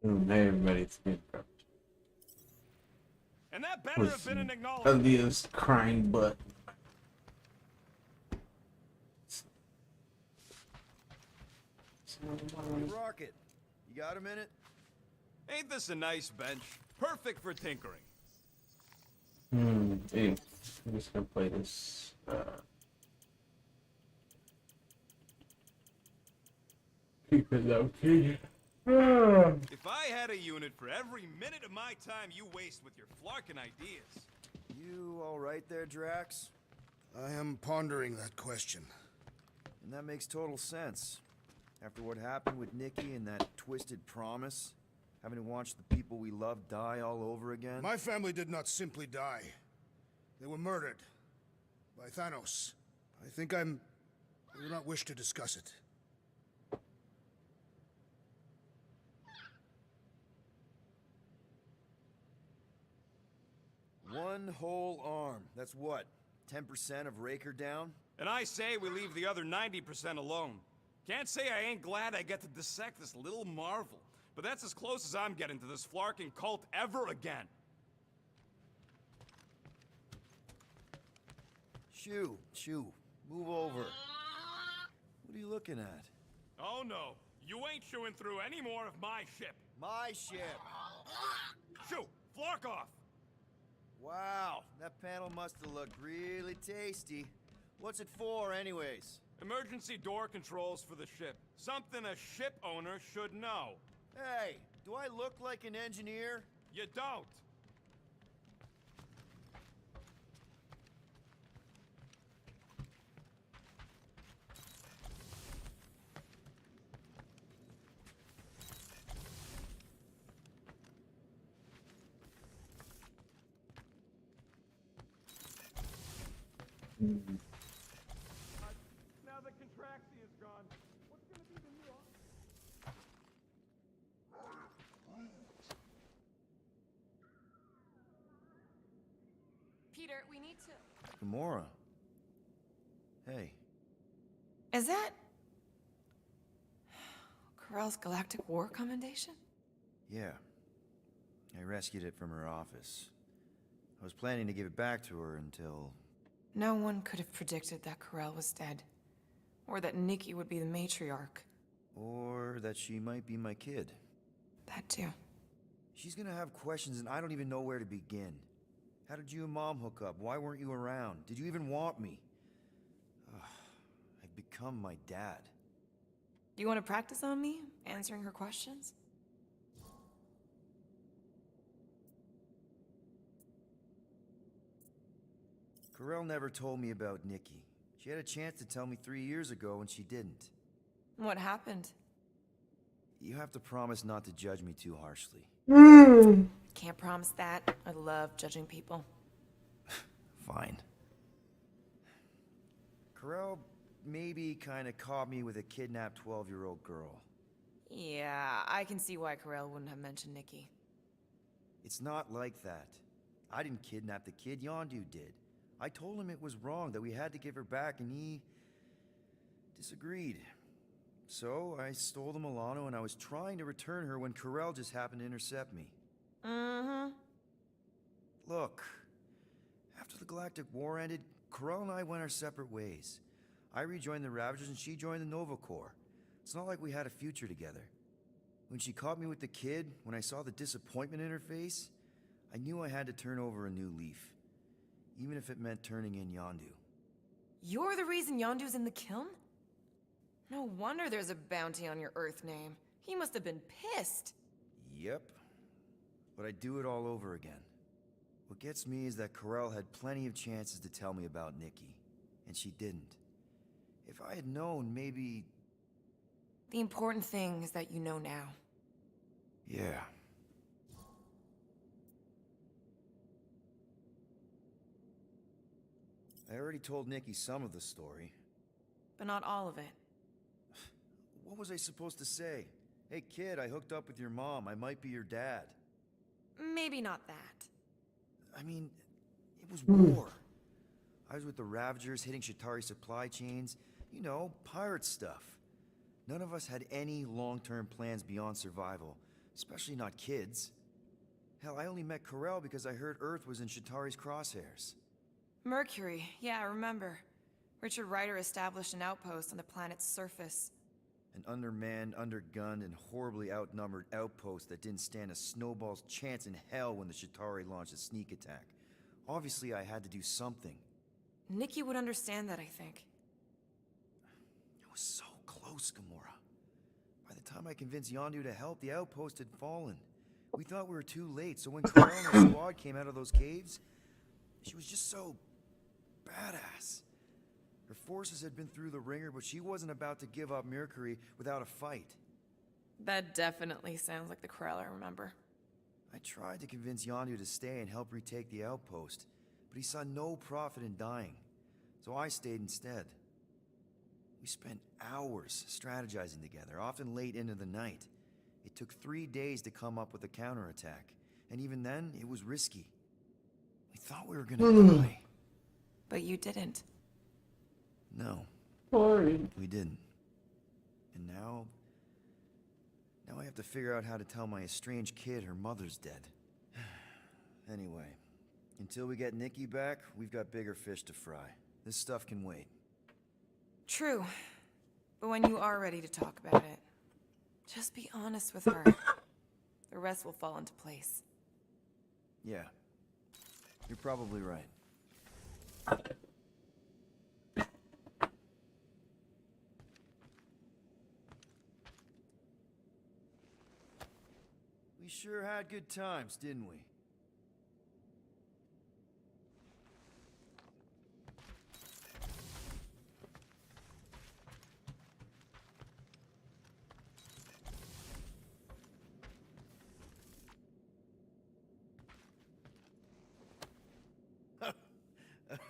Hey everybody, it's me, And that better have with been an acknowledgement. Aaliyah's crying butt. Rocket, you got a minute? Ain't this a nice bench? Perfect for tinkering. Hey, I'm just gonna play this. Because I'm kidding. If I had a unit for every minute of my time you waste with your flarkin' ideas. You all right there, Drax? I am pondering that question. And that makes total sense. After what happened with Nikki and that twisted promise, having to watch the people we love die all over again. My family did not simply die. They were murdered by Thanos. I do not wish to discuss it. One whole arm. That's what? 10% of Raker down? And I say we leave the other 90% alone. Can't say I ain't glad I get to dissect this little marvel, but that's as close as I'm getting to this flarkin' cult ever again. Shoo, move over. What are you looking at? Oh no, you ain't chewing through any more of my ship. My ship. Shoo, flark off. Wow, that panel must have looked really tasty. What's it for, anyways? Emergency door controls for the ship. Something a ship owner should know. Hey, do I look like an engineer? You don't. Now that Contraxi is gone, what's gonna be the new office? Peter, we need to... Gamora. Hey. Is that... Corell's Galactic War Commendation? Yeah. I rescued it from her office. I was planning to give it back to her until... No one could have predicted that Corell was dead. Or that Nikki would be the matriarch. Or that she might be my kid. That too. She's gonna have questions and I don't even know where to begin. How did you and Mom hook up? Why weren't you around? Did you even want me? I've become my dad. Do you want to practice on me, answering her questions? Corell never told me about Nikki. She had a chance to tell me 3 years ago and she didn't. What happened? You have to promise not to judge me too harshly. Can't promise that. I love judging people. Fine. Corell maybe kinda caught me with a kidnapped 12-year-old girl. Yeah, I can see why Corell wouldn't have mentioned Nikki. It's not like that. I didn't kidnap the kid, Yondu did. I told him it was wrong, that we had to give her back, and he... disagreed. So, I stole the Milano and I was trying to return her when Corell just happened to intercept me. Mm-hmm. Look, after the Galactic War ended, Corell and I went our separate ways. I rejoined the Ravagers and she joined the Nova Corps. It's not like we had a future together. When she caught me with the kid, when I saw the disappointment in her face, I knew I had to turn over a new leaf. Even if it meant turning in Yondu. You're the reason Yondu's in the kiln? No wonder there's a bounty on your Earth name. He must have been pissed. Yep. But I'd do it all over again. What gets me is that Corell had plenty of chances to tell me about Nikki, and she didn't. If I had known, maybe... The important thing is that you know now. Yeah. I already told Nikki some of the story. But not all of it. What was I supposed to say? Hey kid, I hooked up with your mom. I might be your dad. Maybe not that. I mean, it was war. I was with the Ravagers hitting Shatari supply chains. You know, pirate stuff. None of us had any long-term plans beyond survival. especially not kids. Hell, I only met Corel because I heard Earth was in Shatari's crosshairs. Mercury, yeah, I remember. Richard Ryder established an outpost on the planet's surface. An undermanned, undergunned, and horribly outnumbered outpost that didn't stand a snowball's chance in hell when the Shatari launched a sneak attack. Obviously, I had to do something. Nikki would understand that, I think. It was so close, Gamora. By the time I convinced Yondu to help, the outpost had fallen. We thought we were too late, so when Carl and her squad came out of those caves, she was just so badass. Her forces had been through the ringer, but she wasn't about to give up Mercury without a fight. That definitely sounds like the Corel I remember. I tried to convince Yondu to stay and help retake the outpost, but he saw no profit in dying, so I stayed instead. We spent hours strategizing together, often late into the night. It took 3 days to come up with a counterattack, and even then, it was risky. We thought we were gonna die. But you didn't. No, Boring. we didn't. And now I have to figure out how to tell my estranged kid her mother's dead. Anyway, until we get Nikki back, we've got bigger fish to fry. This stuff can wait. True. But when you are ready to talk about it, just be honest with her. The rest will fall into place. Yeah, you're probably right. We sure had good times, didn't we?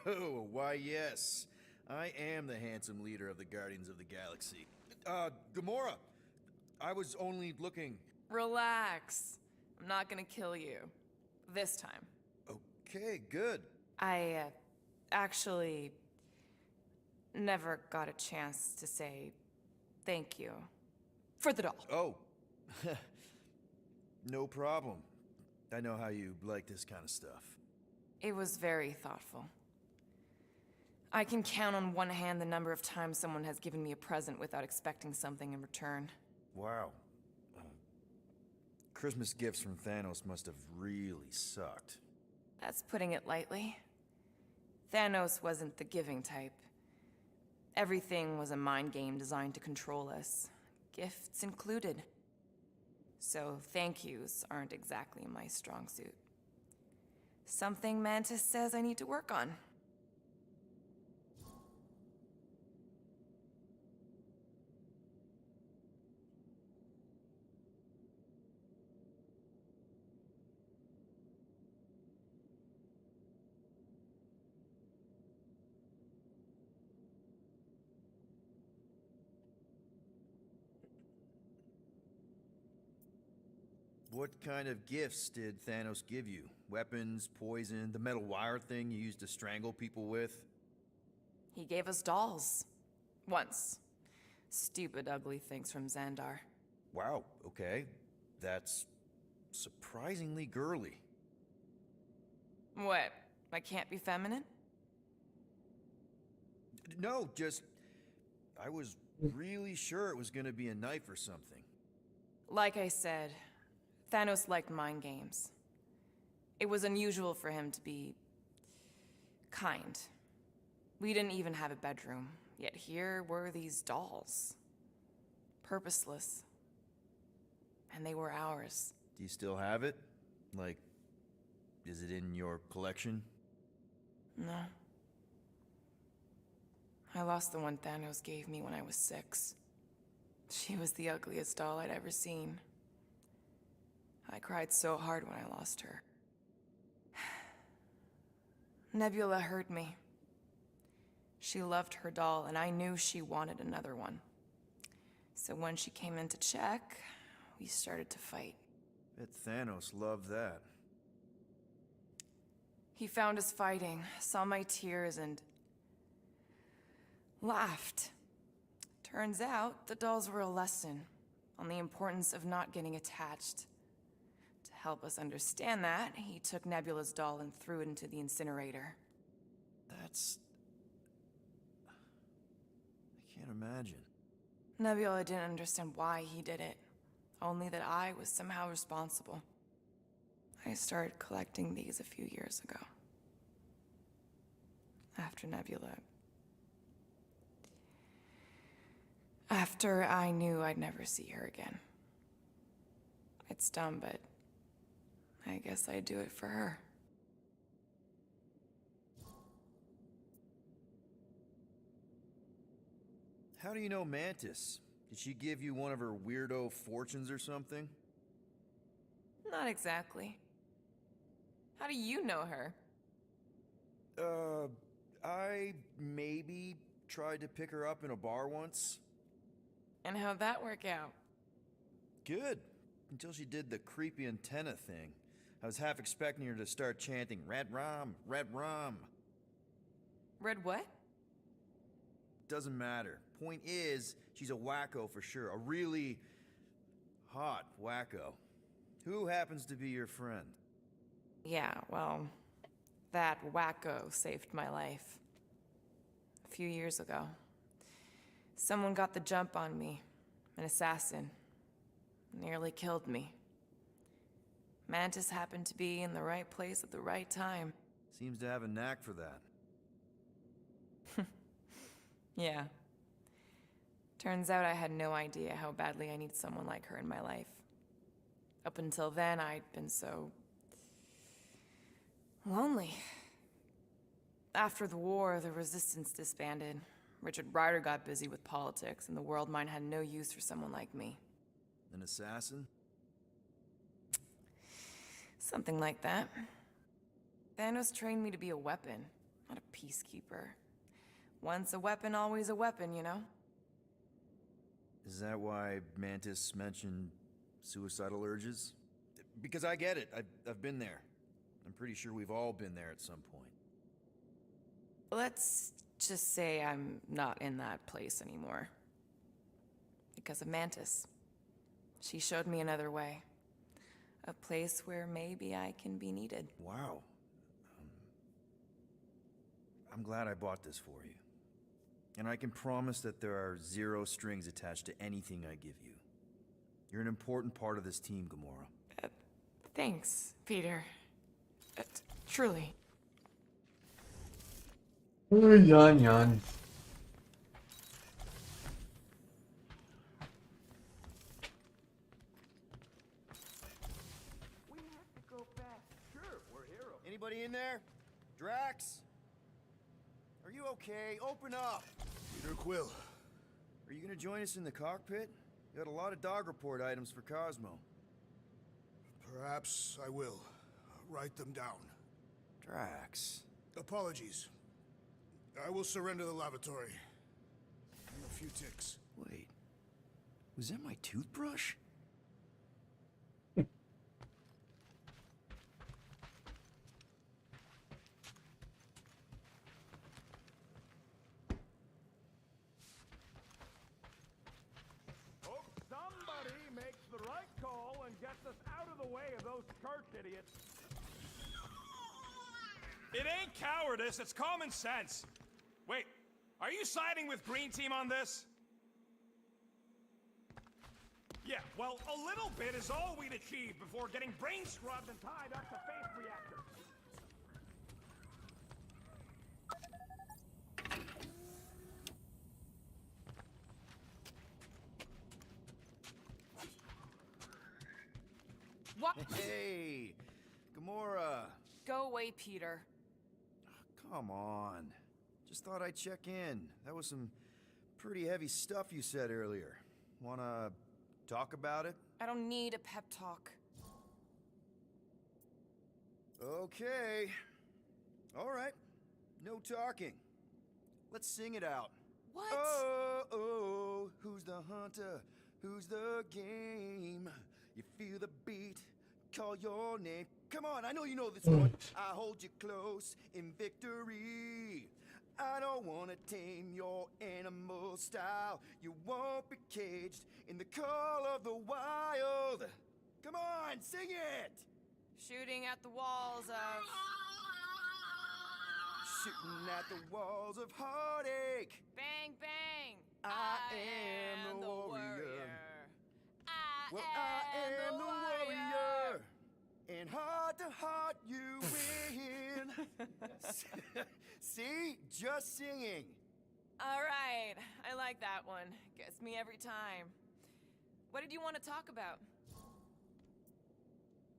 Oh, why yes. I am the handsome leader of the Guardians of the Galaxy. Gamora, I was only looking... Relax. I'm not gonna kill you. This time. Okay, good. I, actually never got a chance to say thank you for the doll. Oh. No problem. I know how you like this kind of stuff. It was very thoughtful. I can count on one hand the number of times someone has given me a present without expecting something in return. Wow. Christmas gifts from Thanos must have really sucked. That's putting it lightly. Thanos wasn't the giving type. Everything was a mind game designed to control us, gifts included. So thank yous aren't exactly my strong suit. Something Mantis says I need to work on. What kind of gifts did Thanos give you? Weapons, poison, the metal wire thing you used to strangle people with? He gave us dolls. Once. Stupid, ugly things from Xandar. Wow, okay. That's surprisingly girly. What? I can't be feminine? No, just... I was really sure it was gonna be a knife or something. Like I said, Thanos liked mind games. It was unusual for him to be... kind. We didn't even have a bedroom, yet here were these dolls. Purposeless. And they were ours. Do you still have it? Like, is it in your collection? No. I lost the one Thanos gave me when I was 6. She was the ugliest doll I'd ever seen. I cried so hard when I lost her. Nebula hurt me. She loved her doll, and I knew she wanted another one. So when she came in to check, we started to fight. Bet Thanos loved that. He found us fighting, saw my tears, and laughed. Turns out, the dolls were a lesson on the importance of not getting attached. help us understand that, he took Nebula's doll and threw it into the incinerator. That's... I can't imagine. Nebula didn't understand why he did it, only that I was somehow responsible. I started collecting these a few years ago. After Nebula. After I knew I'd never see her again. It's dumb, but I guess I'd do it for her. How do you know Mantis? Did she give you one of her weirdo fortunes or something? Not exactly. How do you know her? I maybe tried to pick her up in a bar once. And how'd that work out? Good. Until she did the creepy antenna thing. I was half expecting her to start chanting, "Red rum, red rum." Red what? Doesn't matter. Point is, she's a wacko for sure. A really hot wacko. Who happens to be your friend? Yeah, well, that wacko saved my life. A few years ago. Someone got the jump on me. An assassin. Nearly killed me. Mantis happened to be in the right place at the right time. Seems to have a knack for that. Yeah. Turns out I had no idea how badly I needed someone like her in my life. Up until then, I'd been so... lonely. After the war, the resistance disbanded. Richard Ryder got busy with politics, and the world mine had no use for someone like me. An assassin? Something like that. Thanos trained me to be a weapon, not a peacekeeper. Once a weapon, always a weapon, you know? Is that why Mantis mentioned suicidal urges? Because I get it. I've been there. I'm pretty sure we've all been there at some point. Let's just say I'm not in that place anymore. Because of Mantis. She showed me another way. A place where maybe I can be needed. Wow. I'm glad I bought this for you. And I can promise that there are zero strings attached to anything I give you. You're an important part of this team, Gamora. Thanks, Peter. Truly. Yan yan. We have to go back. Sure, we're heroes. Anybody in there? Drax? Are you okay? Open up! Peter Quill. Are you gonna join us in the cockpit? You got a lot of dog report items for Cosmo. Perhaps I will. Write them down. Drax. Apologies. I will surrender the lavatory. In a few ticks. Wait. Was that my toothbrush? Hope somebody makes the right call and gets us out of the way of those church idiots. It ain't cowardice, it's common sense. Wait, are you siding with Green Team on this? Yeah, well, a little bit is all we'd achieve before getting brain scrubbed and tied up to face reactors. What? Hey! Gamora! Go away, Peter. Come on. Just thought I'd check in. That was some pretty heavy stuff you said earlier. Wanna talk about it? I don't need a pep talk. Okay. Alright. No talking. Let's sing it out. What? Oh, oh, who's the hunter? Who's the game? You feel the beat, call your name. Come on, I know you know this one. I hold you close in victory. I don't wanna tame your animal style. You won't be caged in the call of the wild. Come on, sing it! Shooting at the walls of... Shooting at the walls of heartache. Bang, bang! I am the warrior. I am the warrior. And heart to heart you win. See? Just singing. All right, I like that one. Gets me every time. What did you want to talk about?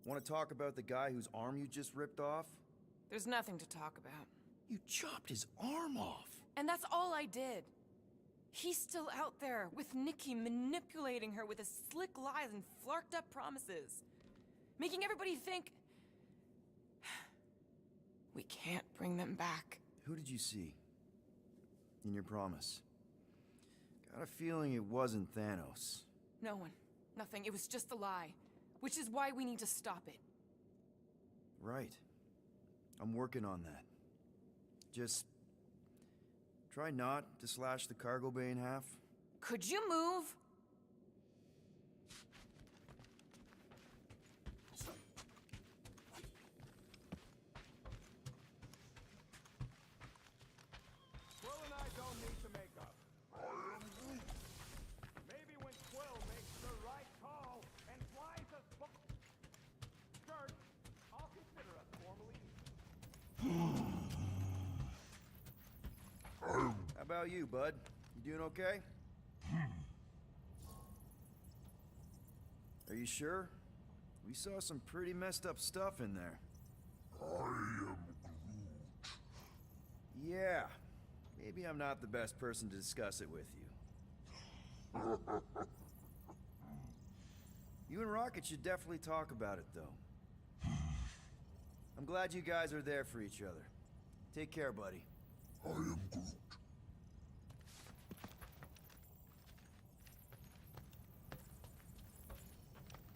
Want to talk about the guy whose arm you just ripped off? There's nothing to talk about. You chopped his arm off. And that's all I did. He's still out there with Nikki manipulating her with his slick lies and flarked up promises. Making everybody think... we can't bring them back. Who did you see? In your promise? Got a feeling it wasn't Thanos. No one. Nothing. It was just a lie. Which is why we need to stop it. Right. I'm working on that. Just... try not to slash the cargo bay in half. Could you move? Quill and I don't need to make up. Maybe when Quill makes the right call and flies us skirt, I'll consider us formally. How about you, bud? You doing okay? Are you sure? We saw some pretty messed up stuff in there. I am Yeah. Maybe I'm not the best person to discuss it with you. You and Rocket should definitely talk about it, though. I'm glad you guys are there for each other. Take care, buddy. I am Groot.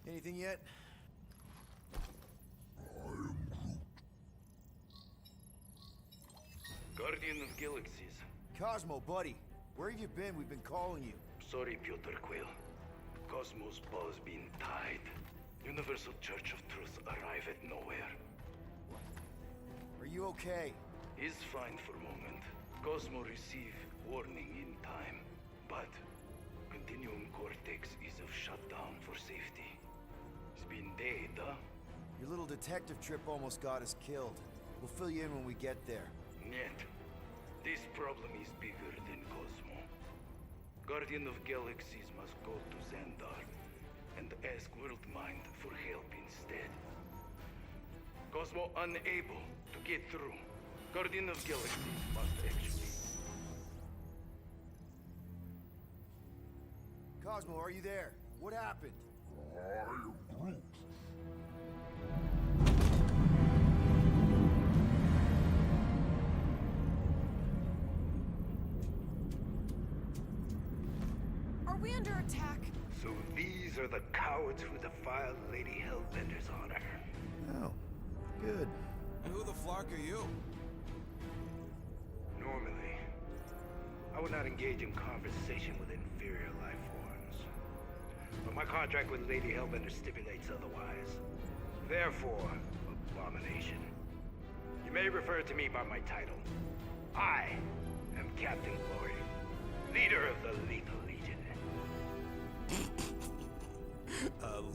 Anything yet? I am Groot. Guardian of Galaxies. Cosmo, buddy. Where have you been? We've been calling you. Sorry, Piotr Quill. Cosmos ball's been tied. Universal Church of Truth arrive at nowhere. Are you okay? Is fine for moment. Cosmo receive warning in time. But Continuum Cortex is of shutdown for safety. It's been dead, huh? Your little detective trip almost got us killed. We'll fill you in when we get there. Нет. This problem is bigger than Cosmo. Guardian of Galaxies must go to Xandar and ask Worldmind for help instead. Cosmo unable to get through. Guardian of Galaxies must actually... Cosmo, are you there? What happened? I am Groot. Are we under attack? So these are the cowards who defiled Lady Hellbender's honor. Oh, good. And who the flark are you? Normally, I would not engage in conversation with inferior life forms. But my contract with Lady Hellbender stipulates otherwise. Therefore, abomination. You may refer to me by my title. I am Captain Glory, leader of the Lethal Legion.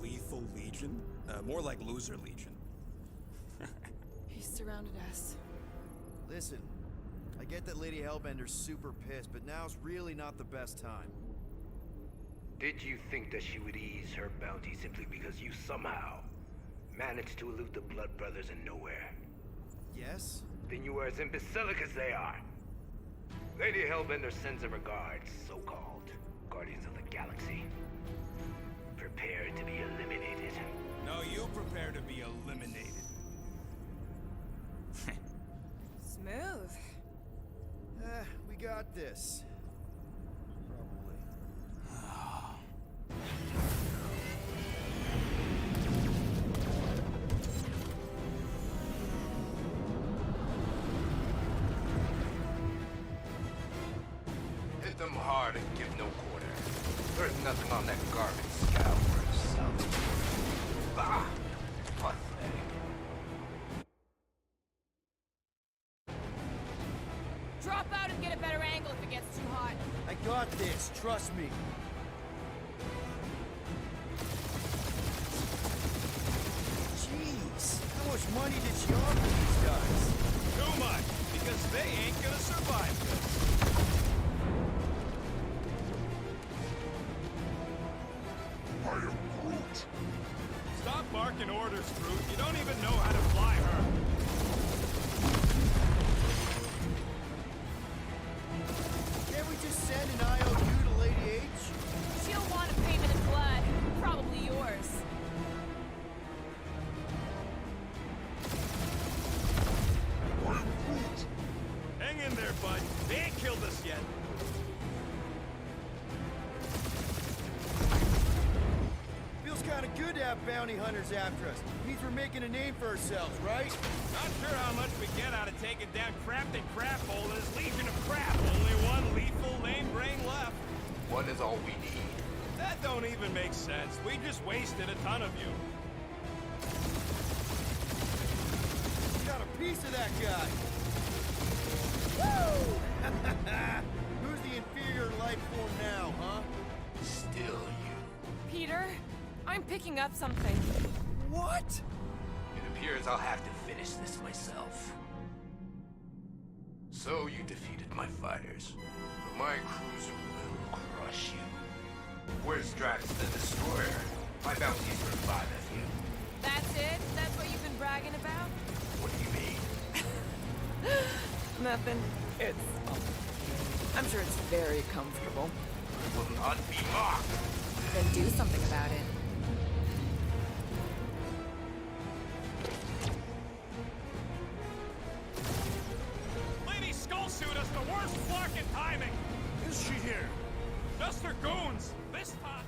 Lethal Legion? More like Loser Legion. He surrounded us. Listen, I get that Lady Hellbender's super pissed, but now's really not the best time. Did you think that she would ease her bounty simply because you somehow managed to elude the Blood Brothers in nowhere? Yes? Then you are as imbecilic as they are. Lady Hellbender sends her regards, so-called Guardians of the Galaxy. Prepare to be eliminated. No, you prepare to be eliminated. Smooth. We got this. Probably. Hit them hard and give no quarter. There's nothing on that garbage scout worth selling. Bah! Pathetic. gets too hot. I got this, trust me. Jeez, how much money did she offer these guys? Too much, because they ain't gonna survive this. I am Groot. Stop barking orders, Groot. You don't even know how to fly her. Can't we just send an IOU to Lady H? She'll want a payment in blood. Probably yours. I am Groot. Hang in there, bud. They ain't killed us yet. Feels kind of good to have bounty hunters after us. Means we're making a name for ourselves, right? Not sure how much we get out of taking down Crafting Craphole and his Legion of Crap. Only one lethal lame brain left. One is all we need. That don't even make sense. We just wasted a ton of you. Got a piece of that guy. Woo! Who's the inferior life form now, huh? Still you. Peter, I'm picking up something. What? It appears I'll have to finish this myself. So you defeated my fighters, but my cruiser will crush you. Where's Drax the Destroyer? My bounty's for 5 FU. That's it? That's what you've been bragging about? What do you mean? Nothing. It's... I'm sure it's very comfortable. I will not be mocked. Then do something about it. Lady Skullsuit has the worst fucking timing. Is she here? Just her goons. This time.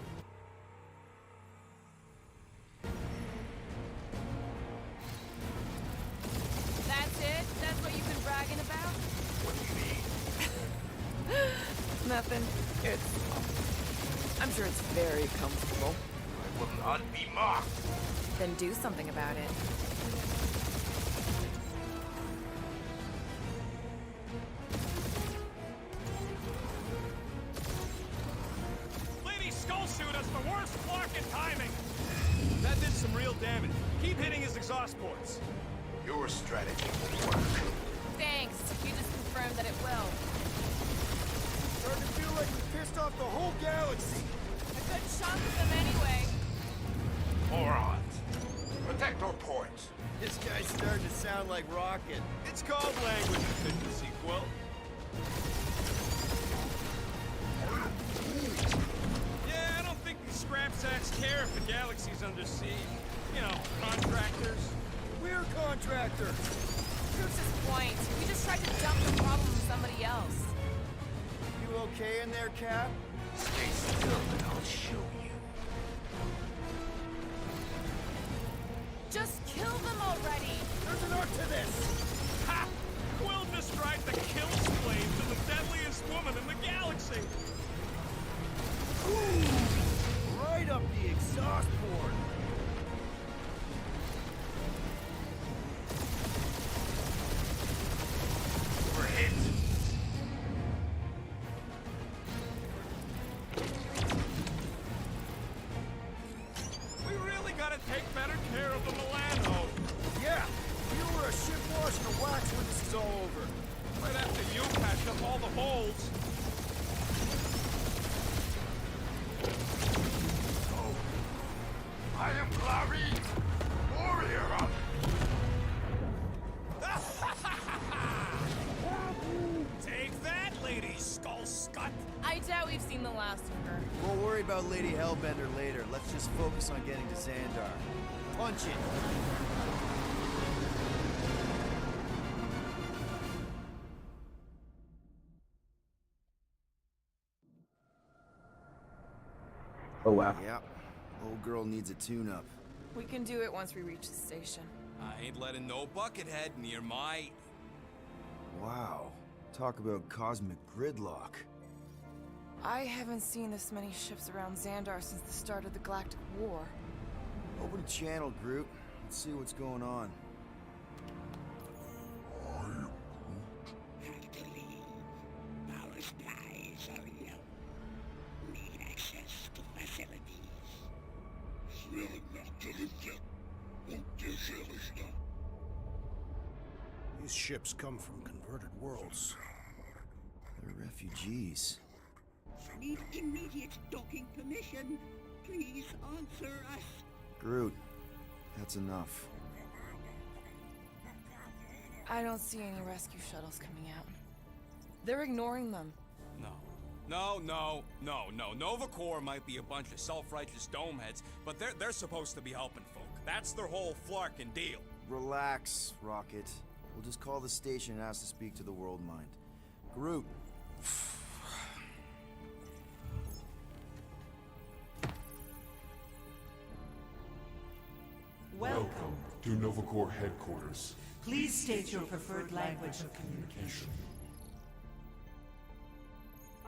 That's it? That's what you've been bragging about? What do you mean? Nothing. It's... I'm sure it's very comfortable. I will not be mocked. Then do something about it. Lady Skullsuit has the worst fucking timing. That did some real damage. Keep hitting his exhaust ports. Your strategy will work. Thanks. You just confirmed that it will. Starting to feel like we pissed off the whole galaxy. A good chunk of them anyway. Morons. Protect our ports. This guy's starting to sound like Rocket. It's called language efficiency, Quill. Yeah, I don't think these scrap sacks care if the galaxy's under siege. You know, contractors. We're contractors. Proves his point. We just tried to dump the problem on somebody else. You okay in there, Cap? Stay still and I'll show you. Just kill them already! There's an art to this. Ha! Quill just tried to kill slaves to the deadliest woman in the galaxy. Ooh, right up the exhaust port. We're hit. We really gotta take better care of the Milano. Yeah, you were a ship wash and a wax when this is all over. Right after you patch up all the holes. I am Clary, warrior of... Take that, Lady Skullscut. I doubt we've seen the last of her. We'll worry about Lady Hellbender later. Let's just focus on getting to Xandar. Punch it. Oh wow. Yeah, old girl needs a tune-up. We can do it once we reach the station. I ain't letting no buckethead near my... Wow, talk about cosmic gridlock. I haven't seen this many ships around Xandar since the start of the Galactic War. Open a channel, Groot. Let's see what's going on. I am Groot. Had to leave. Now it's time. These ships come from converted worlds. They're refugees. Need immediate docking permission. Please answer us. Groot, that's enough. I don't see any rescue shuttles coming out. They're ignoring them. No. Nova Corps might be a bunch of self-righteous domeheads, but they're supposed to be helping folk. That's their whole flarkin' deal. Relax, Rocket. We'll just call the station and ask to speak to the World Mind. Groot. Welcome to Nova Corps headquarters. Please state your preferred language of communication.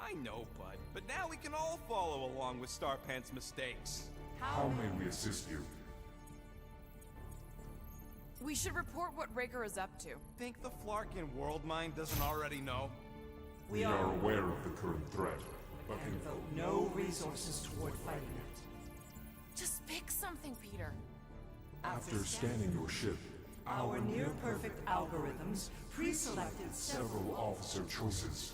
I know, bud, but now we can all follow along with Starpant's mistakes. How may we assist you? We should report what Raker is up to. Think the Flarkin World Mind doesn't already know? We are aware of the current threat, but and can devote no resources toward fighting it. Just pick something, Peter. after scanning your ship, Our near-perfect algorithms pre-selected several officer choices.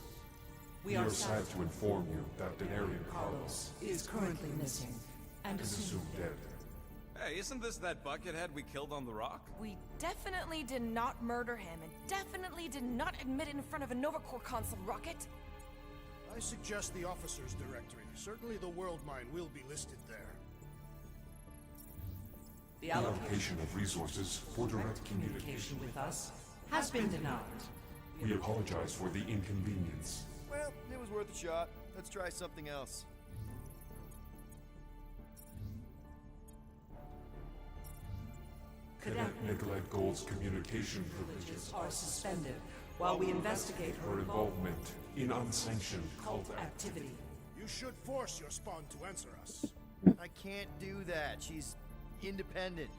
We We are are sad to inform you that Denarian Carlos is currently missing and is assumed assumed dead. Hey, isn't this that buckethead we killed on the rock? We definitely did not murder him, and definitely did not admit it in front of a Nova Corps console, Rocket. I suggest the officers' directory. Certainly the World Mine will be listed there. the The allocation of resources for direct communication. communication with us has been denied. We apologize for the inconvenience. Well, it was worth a shot. Let's try something else. Cadet Nicolette Gold's communication privileges Are suspended while we investigate her involvement in unsanctioned cult activity. You should force your spawn to answer us. I can't do that. She's independent.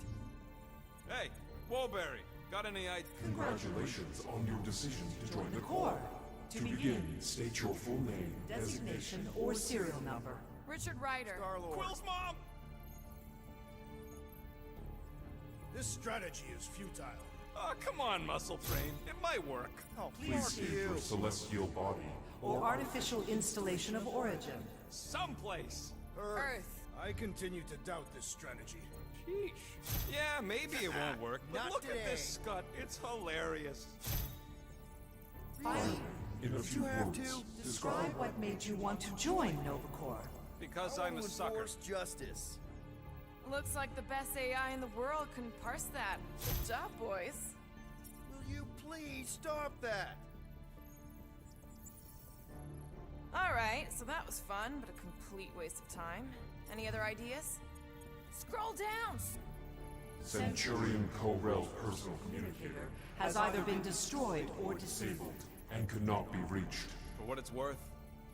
Hey, Woolberry, got any idea? Congratulations on your decision to join the Corps. Corps. To begin, state your full name, Designation or serial number. Richard Ryder. Star-Lord. Quill's mom! This strategy is futile. Oh, come on, Muscle Train. It might work. Oh, Please fuck state you. your celestial body. Or artificial installation of origin. Someplace. Earth. I continue to doubt this strategy. Sheesh. Yeah, maybe it won't work, but Not look at today. this scut. It's hilarious. Finally, In a you few have words, to describe what made you want to join Nova Corps. Because I I'm a want to sucker. enforce justice. Looks like the best AI in the world couldn't parse that. Good job, boys. Will you please stop that? Alright, so that was fun, but a complete waste of time. Any other ideas? Scroll down! Centurion Co-Rel's personal communicator Has either been destroyed or disabled. disabled and could not be reached. For what it's worth,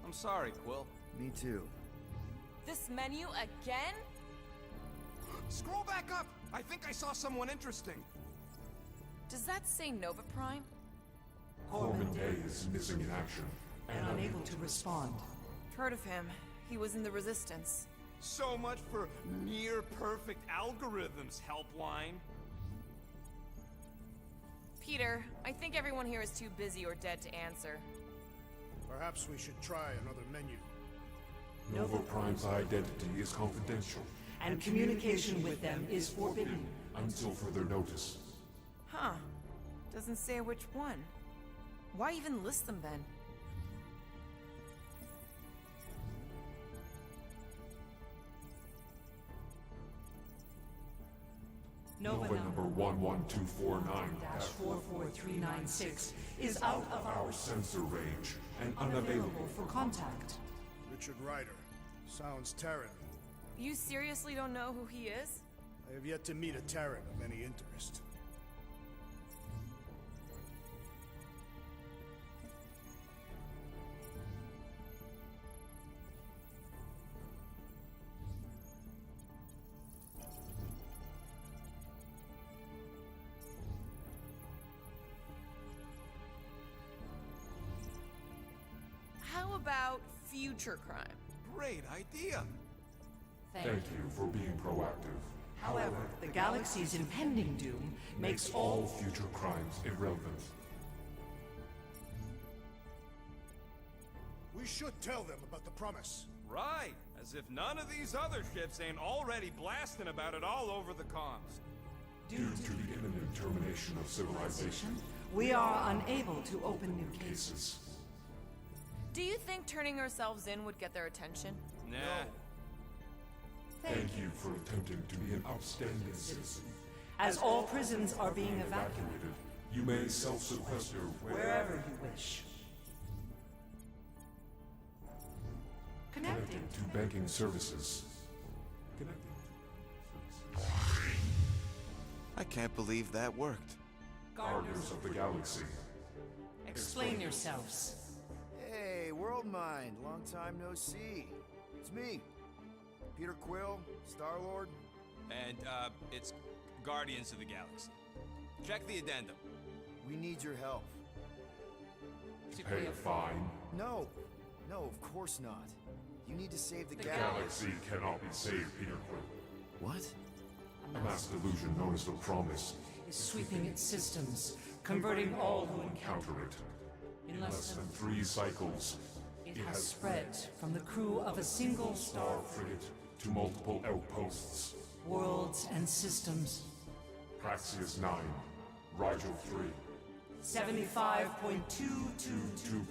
I'm sorry, Quill. Me too. This menu again? Scroll back up! I think I saw someone interesting. Does that say Nova Prime? Corbin Day is missing in action And unable to respond. Heard of him. He was in the Resistance. So much for near-perfect algorithms, Helpline. Peter, I think everyone here is too busy or dead to answer. Perhaps we should try another menu. Nova Prime's identity is confidential And communication with them is forbidden. until further notice. Huh. Doesn't say which one. Why even list them then? Nova number 11249-44396 is out of our sensor range and unavailable. available for contact. Richard Ryder. Sounds Terran. You seriously don't know who he is? I have yet to meet a Terran of any interest. How about future crime? Great idea. Thank you for being proactive. However, the galaxy's impending doom makes All future crimes irrelevant. We should tell them about the promise. Right, as if none of these other ships ain't already blasting about it all over the comms. Due to the imminent termination of civilization, we are unable to open new cases. cases. Do you think turning ourselves in would get their attention? Nah. Thank you for attempting to be an upstanding citizen. As all prisons are being evacuated Evacuated, you may self-sequester wherever you wish. Connecting. connected to banking services. Connected to I can't believe that worked. Guardians of the Galaxy. Explain yourselves. Hey, World Mind, long time no see. It's me, Peter Quill, Star-Lord. And, it's Guardians of the Galaxy. Check the addendum. We need your help. Pay a fine. No, of course not. You need to save the Galaxy cannot be saved, Peter Quill. What? A mass delusion known as the Promise. Is sweeping its systems, converting all who encounter Counter it. in Less than 3 cycles, it has spread from the crew of a single star Star frigate to multiple outposts. worlds and systems. Praxius 9, Rigel 3. 75.222%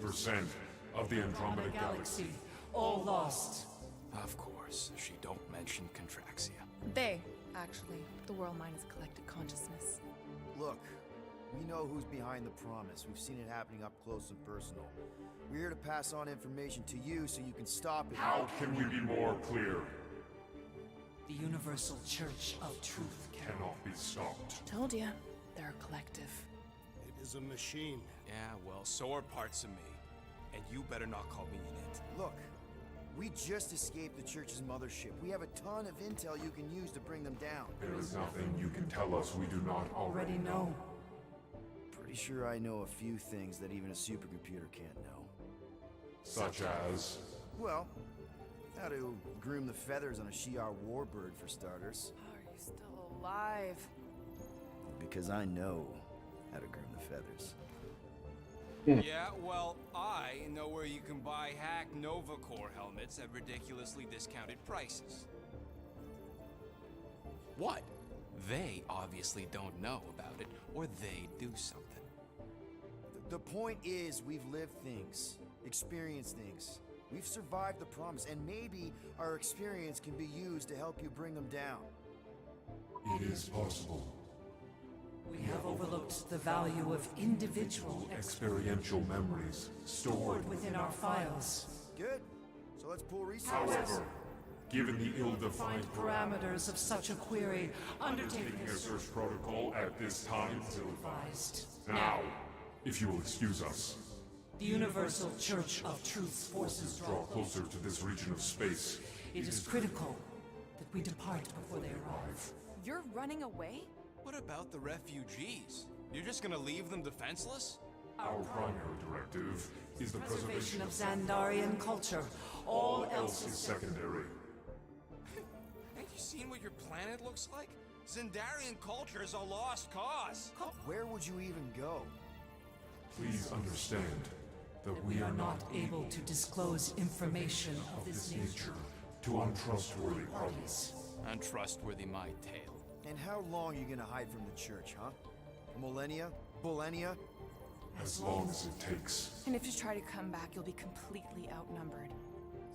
2% of the Andromeda Galaxy. galaxy, all lost. Of course, she don't mention Contraxia. They, actually. The world mind is collective consciousness. Look, we know who's behind the promise. We've seen it happening up close and personal. We're here to pass on information to you so you can stop it. How can we be more clear? The Universal Church of Truth. Cannot be stopped. Told ya. They're a collective. It is a machine. Yeah, well, so are parts of me. And you better not call me an it. Look, we just escaped the church's mothership. We have a ton of intel you can use to bring them down. There is nothing you can tell us we do not Already know. Pretty sure I know a few things that even a supercomputer can't know. Such as... Well, how to groom the feathers on a Shi'ar warbird, for starters. How are you still alive? Because I know how to groom the feathers. Yeah, well, I know where you can buy hack Nova Corps helmets at ridiculously discounted prices. What? They obviously don't know about it, or they do something. The point is, we've lived things, experienced things. We've survived the promise, and maybe our experience can be used to help you bring them down. It is possible. We have overlooked the value of individual Experiential memories stored stored within our files. Good. So let's pull resources. However, given the ill-defined Parameters of such a query undertaking taking a search protocol at this time is advised. now, if you will excuse us, The Universal Church of Truth's forces draw closer to this region of space. It is critical that we depart before they arrive. You're running away? What about the refugees? You're just gonna leave them defenseless? Our primary directive is the preservation Of Xandarian culture. All else is is secondary. Ain't you seen what your planet looks like? Zendarian culture is a lost cause. Where would you even go? Please understand that we are not able to disclose information of this nature to untrustworthy parties. parties. Untrustworthy my tale. And how long are you gonna hide from the church, huh? A millennia? Millennia? As long as it takes. And if you try to come back, you'll be completely outnumbered.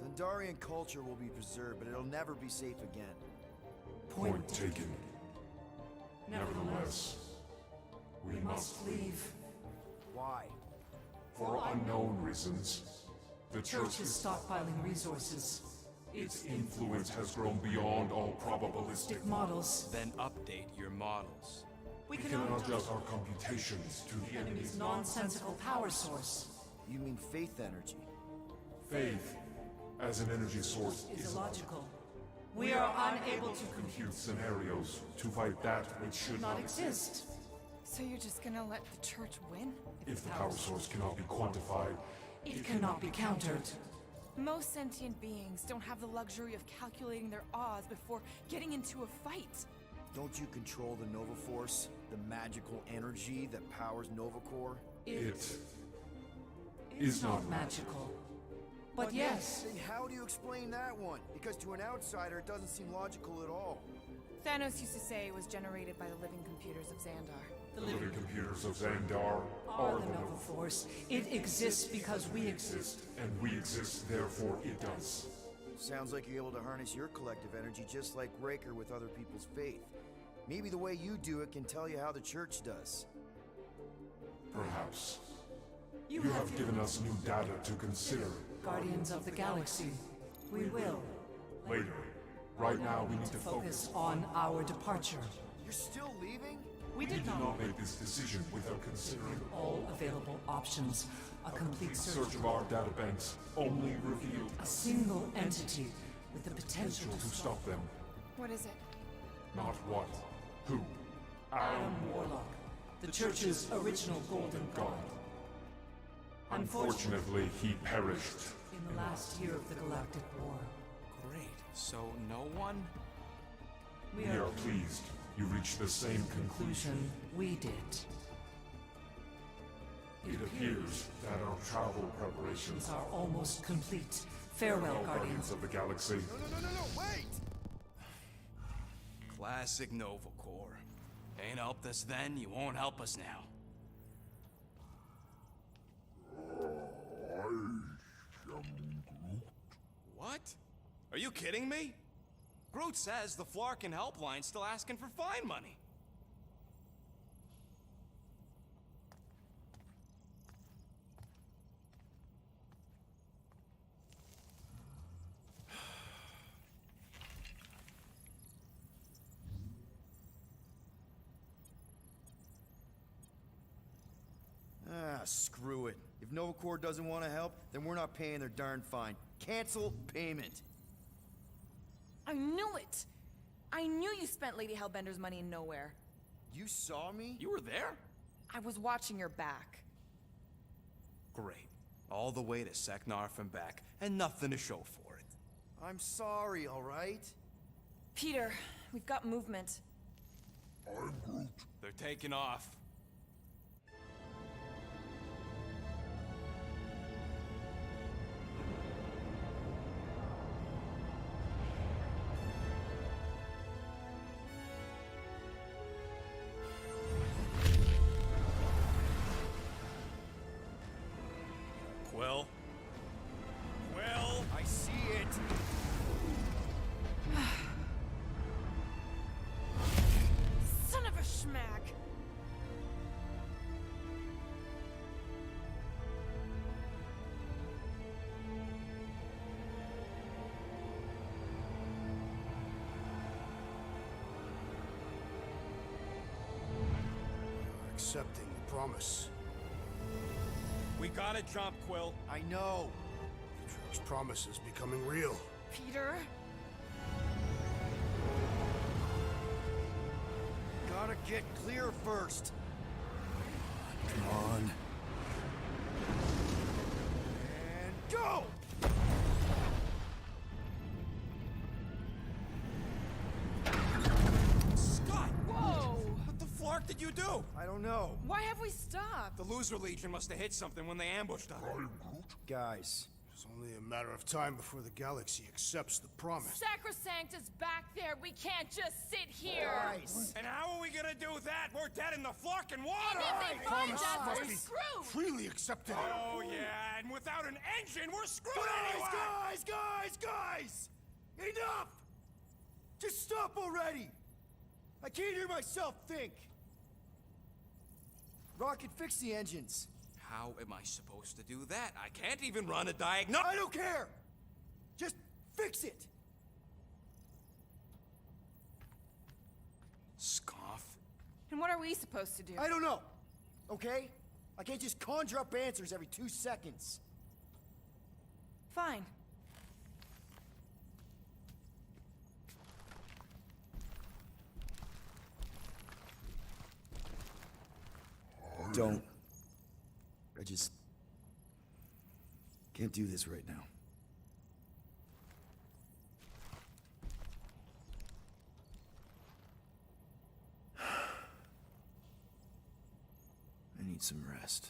Zendarian culture will be preserved, but it'll never be safe again. Point taken. Nevertheless, we must leave. Why? For unknown reasons, the Church church is stockpiling resources. its influence has grown beyond all probabilistic. Stick models. Then update your models. We We cannot cannot adjust our computations to the enemy's enemy's nonsensical power source. You mean faith energy? faith as an energy source Is is illogical. We are unable to compute scenarios to fight that which should not exist. So you're just gonna let the church win? If the power source cannot be quantified, It cannot be countered. Most sentient beings don't have the luxury of calculating their odds before getting into a fight. Don't you control the Nova Force? The magical energy that powers Nova Corps? It is not magical. But yes, Then how do you explain that one? Because to an outsider, it doesn't seem logical at all. Thanos used to say it was generated by the living computers of Xandar. the living computers of Xandar are the Nova Force. It exists because we exist. and we exist, therefore it does. Sounds like you're able to harness your collective energy just like Raker with other people's faith. Maybe the way you do it can tell you how the Church does. Perhaps. You have given us new data to consider. Guardians of the Galaxy, we will. Later. Right now we need to Focus on our departure. You're still leaving? We We did not make this decision without considering all available options. A complete search of our databanks only revealed A single entity with the potential to stop them. What is it? Not what, who. Adam Warlock, the Church's original Golden God. Unfortunately, he perished. In the last year of the Galactic War, Great. So no one? we We are pleased you reached the same conclusion. conclusion we did. It appears that our travel preparations Are almost complete. Farewell, Guardians. of the Galaxy. No, wait! Classic Nova Corps. Ain't helped us then, you won't help us now. What? Are you kidding me? Groot says the Flarkin helpline's still asking for fine money. Ah, screw it. If Nova Corps doesn't want to help, then we're not paying their darn fine. Cancel payment. I knew it! I knew you spent Lady Hellbender's money in nowhere. You saw me? You were there? I was watching your back. Great. All the way to Seknarf and back, and nothing to show for it. I'm sorry, all right? Peter, we've got movement. They're taking off. Quill? Quill? I see it. Son of a schmack! You're accepting the promise. We gotta jump, Quill. I know. Atrio's promise is becoming real. Peter? Gotta get clear first. Come on. And go! Scott! Whoa! What the flark did you do? I don't know. Why have we stopped? The Loser Legion must have hit something when they ambushed us. Guys, It's only a matter of time before the galaxy accepts the promise. Sacrosanct is back there. We can't just sit here. guys. And how are we gonna do that? We're dead in the flarkin' water! And if they find Promise us, must we're be screwed. freely accepted. Oh yeah, and without an engine, we're screwed anyway! Guys! Enough! Just stop already! I can't hear myself think. Rocket, fix the engines. How am I supposed to do that? I can't even run a diagnostic. I don't care! Just fix it! Scoff. And what are we supposed to do? I don't know, okay? I can't just conjure up answers every 2 seconds. Fine. Don't. I just can't do this right now. need some rest.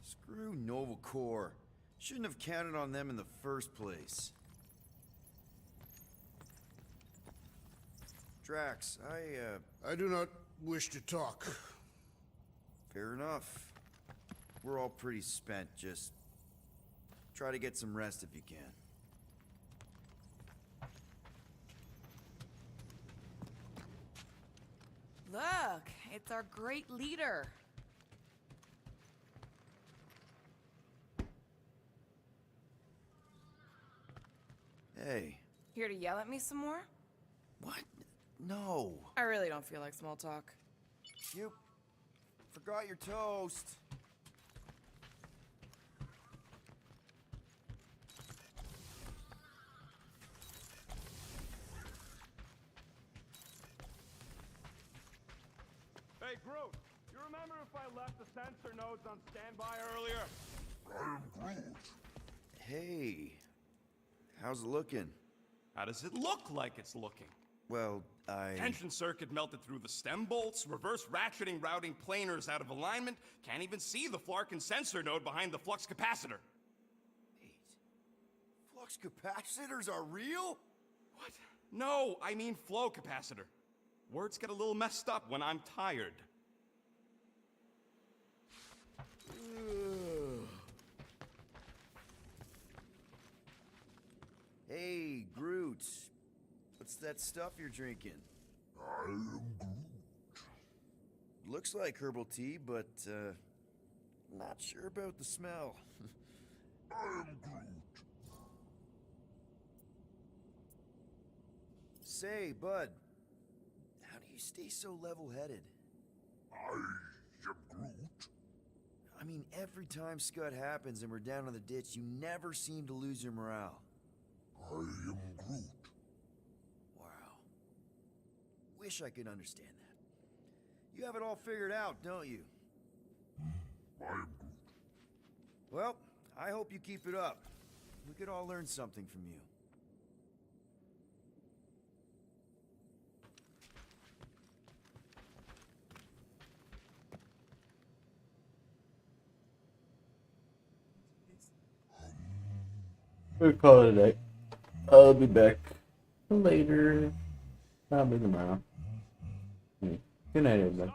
Screw Nova Corps. Shouldn't have counted on them in the first place. Drax, I do not wish to talk. Fair enough. We're all pretty spent, just try to get some rest if you can. Look, it's our great leader. Hey. Here to yell at me some more? What? No. I really don't feel like small talk. You forgot your toast. Hey, Groot, you remember if I left the sensor nodes on standby earlier? I am Groot. Hey. How's it looking? How does it look like it's looking? Well, Tension circuit melted through the stem bolts, reverse ratcheting routing planers out of alignment, can't even see the Flarkin sensor node behind the flux capacitor. Wait. Flux capacitors are real? What? No, I mean flow capacitor. Words get a little messed up when I'm tired. Hey, Groot. What's that stuff you're drinking? I am Groot. Looks like herbal tea, but, not sure about the smell. I am Groot. Say, bud, how do you stay so level-headed? I am Groot. I mean, every time Scud happens and we're down in the ditch, you never seem to lose your morale. I am Groot. Wow. Wish I could understand that. You have it all figured out, don't you? I am Groot. Well, I hope you keep it up. We could all learn something from you. We'll call it a day. I'll be back later. Probably tomorrow. Good night, everybody.